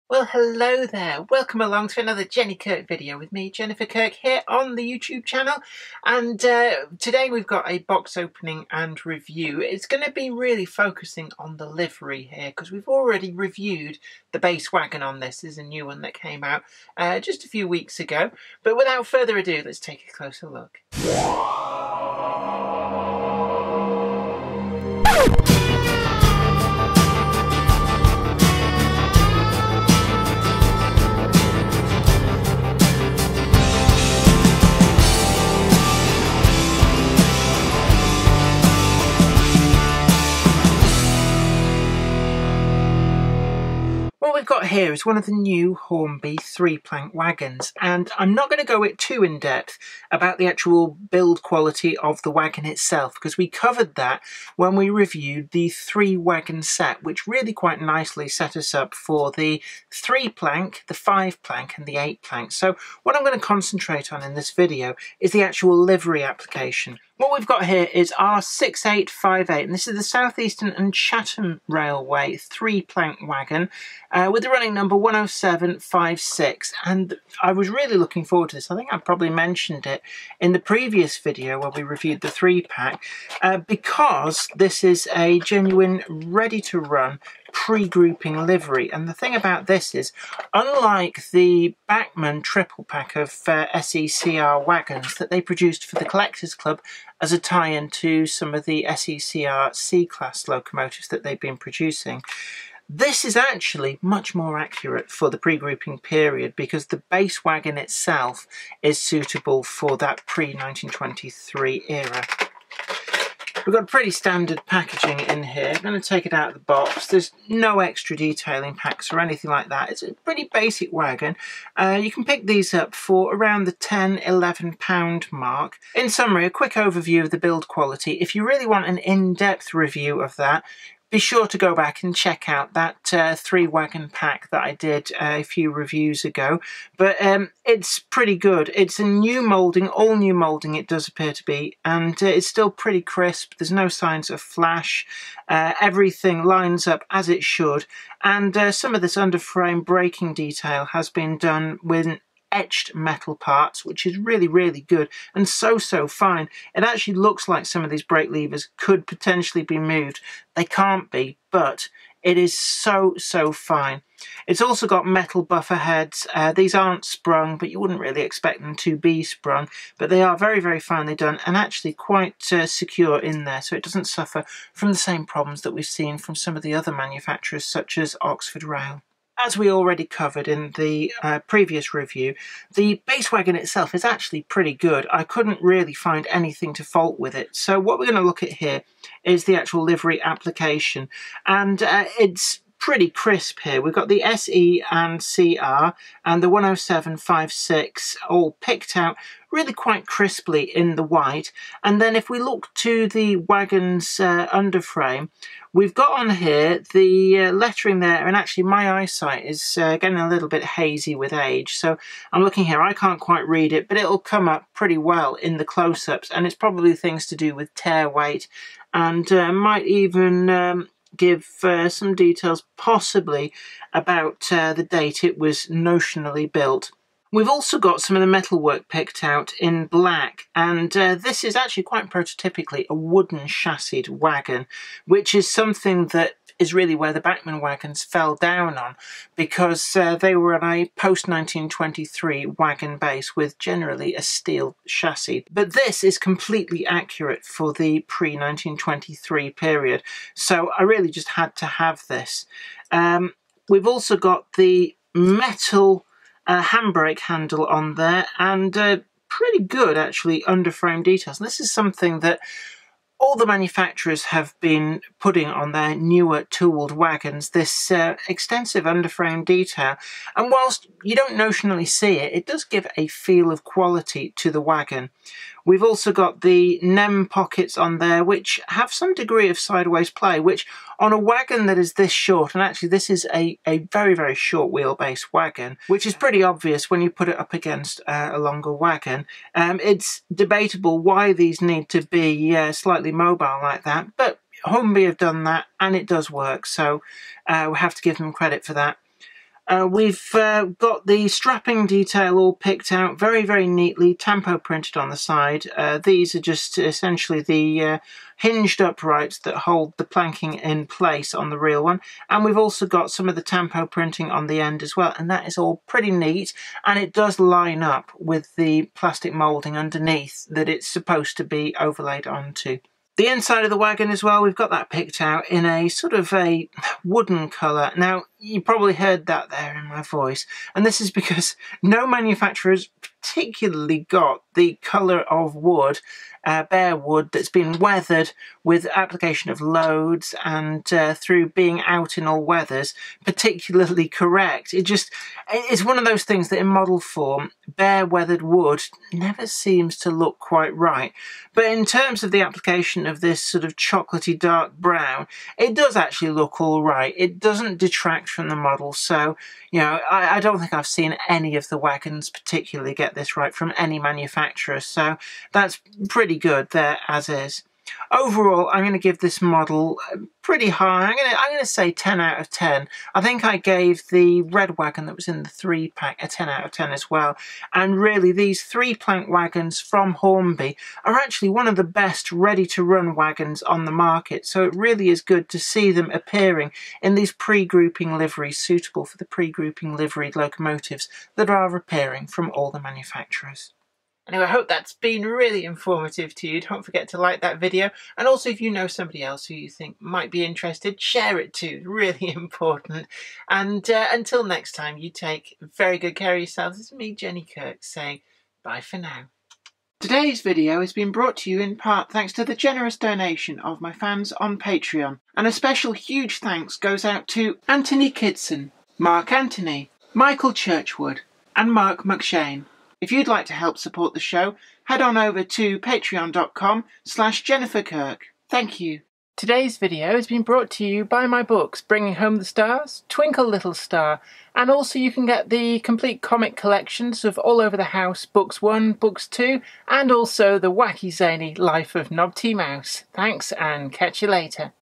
Well, hello there. Welcome along to another Jenny Kirk video with me, Jennifer Kirk, here on the YouTube channel. And today we've got a box opening and review. It's going to be really focusing on the livery here because we've already reviewed the base wagon on this. This is a new one that came out just a few weeks ago. But without further ado, let's take a closer look. What we've got here is one of the new Hornby 3-plank wagons, and I'm not going to go too in depth about the actual build quality of the wagon itself because we covered that when we reviewed the 3-wagon set, which really quite nicely set us up for the 3-plank, the 5-plank and the 8-plank. So what I'm going to concentrate on in this video is the actual livery application. What we've got here is our 6858, and this is the South Eastern and Chatham Railway 3-plank wagon with the running number 10756. And I was really looking forward to this. I think I probably mentioned it in the previous video where we reviewed the 3-pack because this is a genuine ready-to-run pre-grouping livery. And the thing about this is, unlike the Bachmann triple pack of SE&CR wagons that they produced for the Collectors Club as a tie-in to some of the SE&CR C-class locomotives that they've been producing, this is actually much more accurate for the pre-grouping period because the base wagon itself is suitable for that pre-1923 era. We've got pretty standard packaging in here. I'm going to take it out of the box. There's no extra detailing packs or anything like that. It's a pretty basic wagon. You can pick these up for around the £10–11 mark. In summary, a quick overview of the build quality. If you really want an in-depth review of that, be sure to go back and check out that 3-wagon pack that I did a few reviews ago. But it's pretty good. It's a new moulding, all new moulding it does appear to be, and it's still pretty crisp. There's no signs of flash. Everything lines up as it should, and some of this underframe braking detail has been done with etched metal parts, which is really good and so fine. It actually looks like some of these brake levers could potentially be moved. They can't be, but it is so fine. It's also got metal buffer heads. These aren't sprung, but you wouldn't really expect them to be sprung, but they are very finely done and actually quite secure in there, so it doesn't suffer from the same problems that we've seen from some of the other manufacturers such as Oxford Rail. As we already covered in the previous review, the base wagon itself is actually pretty good. I couldn't really find anything to fault with it. So what we're going to look at here is the actual livery application. And it's pretty crisp here. We've got the SE&CR and the 10756 all picked out really quite crisply in the white. And then if we look to the wagon's underframe, we've got on here the lettering there, and actually my eyesight is getting a little bit hazy with age, so I'm looking here, I can't quite read it, but it'll come up pretty well in the close-ups, and it's probably things to do with tear weight, and might even give some details possibly about the date it was notionally built. We've also got some of the metalwork picked out in black, and this is actually quite prototypically a wooden chassised wagon, which is something that is really where the Bachmann wagons fell down on, because they were on a post-1923 wagon base with generally a steel chassis. But this is completely accurate for the pre-1923 period, so I really just had to have this. We've also got the metal handbrake handle on there, and pretty good actually underframe details. And this is something that all the manufacturers have been putting on their newer tooled wagons, this extensive underframe detail. And whilst you don't notionally see it, it does give a feel of quality to the wagon. We've also got the NEM pockets on there, which have some degree of sideways play, which on a wagon that is this short, and actually this is a very short wheelbase wagon, which is pretty obvious when you put it up against a longer wagon. It's debatable why these need to be slightly mobile like that, but Hornby have done that and it does work, so we have to give them credit for that. We've got the strapping detail all picked out very, very neatly, tampo printed on the side. These are just essentially the hinged uprights that hold the planking in place on the real one. And we've also got some of the tampo printing on the end as well. And that is all pretty neat. And it does line up with the plastic moulding underneath that it's supposed to be overlaid onto. The inside of the wagon as well, we've got that picked out in a sort of a wooden colour. Now, you probably heard that there in my voice, and this is because no manufacturer's particularly got the colour of wood, bare wood, that's been weathered with application of loads and through being out in all weathers, particularly correct. It's one of those things that in model form, bare weathered wood never seems to look quite right. But in terms of the application of this sort of chocolatey dark brown, it does actually look all right. It doesn't detract from the model, so you know, I don't think I've seen any of the wagons particularly get this right from any manufacturer, so that's pretty good there as is. Overall, I'm going to give this model pretty high. I'm going to say 10 out of 10. I think I gave the red wagon that was in the 3-pack a 10 out of 10 as well. And really, these 3-plank wagons from Hornby are actually one of the best ready-to-run wagons on the market. So it really is good to see them appearing in these pre-grouping liveries suitable for the pre-grouping liveried locomotives that are appearing from all the manufacturers. Anyway, I hope that's been really informative to you. Don't forget to like that video. And also, if you know somebody else who you think might be interested, share it too. Really important. And until next time, you take very good care of yourselves. This is me, Jenny Kirk, saying bye for now. Today's video has been brought to you in part thanks to the generous donation of my fans on Patreon. And a special huge thanks goes out to Anthony Kidson, Mark Anthony, Michael Churchwood, and Mark McShane. If you'd like to help support the show, head on over to patreon.com/Jennifer Kirk. Thank you. Today's video has been brought to you by my books, Bringing Home the Stars, Twinkle Little Star, and also you can get the complete comic collections of All Over the House, Books 1, Books 2, and also the wacky zany Life of Knob T Mouse. Thanks, and catch you later.